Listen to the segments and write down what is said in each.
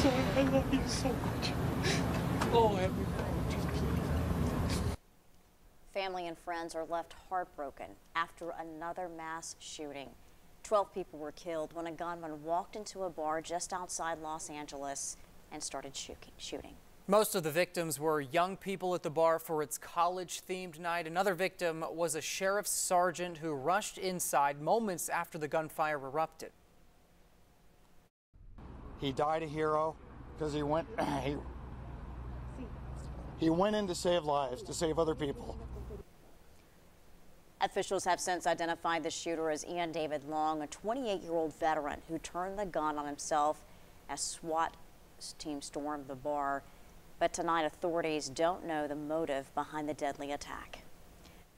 I love you so much. Oh, Heavenly Father, Jesus. Family and friends are left heartbroken after another mass shooting. 12 people were killed when a gunman walked into a bar just outside Los Angeles and started shooting. Most of the victims were young people at the bar for its college-themed night. Another victim was a sheriff's sergeant who rushed inside moments after the gunfire erupted. He died a hero because he went in to save lives, to save other people. Officials have since identified the shooter as Ian David Long, a 28-year-old veteran who turned the gun on himself as SWAT team stormed the bar. But tonight, authorities don't know the motive behind the deadly attack.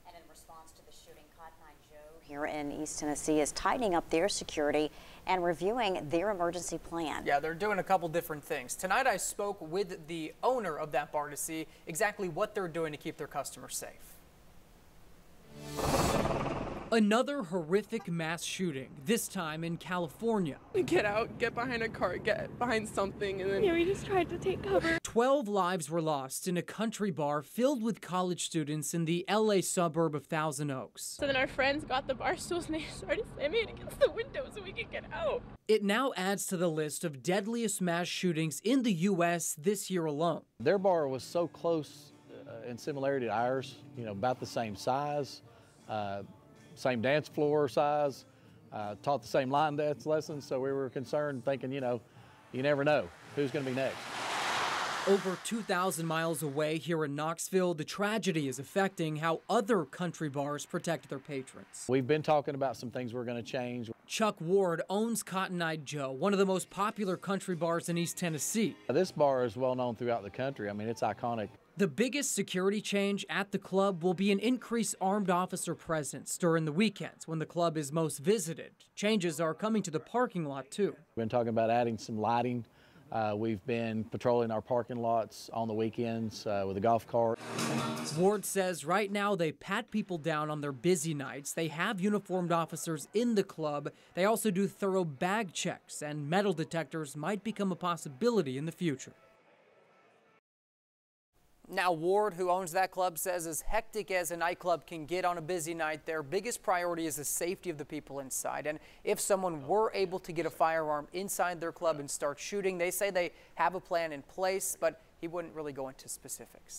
And in response to the shooting, Cotton Eye Joe here in East Tennessee is tightening up their security and reviewing their emergency plan. Yeah, they're doing a couple different things. Tonight, I spoke with the owner of that bar to see exactly what they're doing to keep their customers safe. Another horrific mass shooting, this time in California. We get out, get behind a car, get behind something, and then we just tried to take cover. 12 lives were lost in a country bar filled with college students in the LA suburb of Thousand Oaks. So then our friends got the bar stools and they started slamming it against the window so we could get out. It now adds to the list of deadliest mass shootings in the U.S. this year alone. Their bar was so close in similarity to ours, about the same size. Same dance floor size, taught the same line dance lessons, so we were concerned thinking, you never know who's going to be next. Over 2,000 miles away here in Knoxville, the tragedy is affecting how other country bars protect their patrons. We've been talking about some things we're going to change. Chuck Ward owns Cotton Eye Joe, one of the most popular country bars in East Tennessee. This bar is well known throughout the country. I mean, it's iconic. The biggest security change at the club will be an increased armed officer presence during the weekends when the club is most visited. Changes are coming to the parking lot, too. We've been talking about adding some lighting. We've been patrolling our parking lots on the weekends with a golf cart. Ward says right now they pat people down on their busy nights. They have uniformed officers in the club. They also do thorough bag checks, and metal detectors might become a possibility in the future. Now, Ward, who owns that club, says as hectic as a nightclub can get on a busy night, their biggest priority is the safety of the people inside. And if someone were able to get a firearm inside their club and start shooting, they say they have a plan in place, but he wouldn't really go into specifics.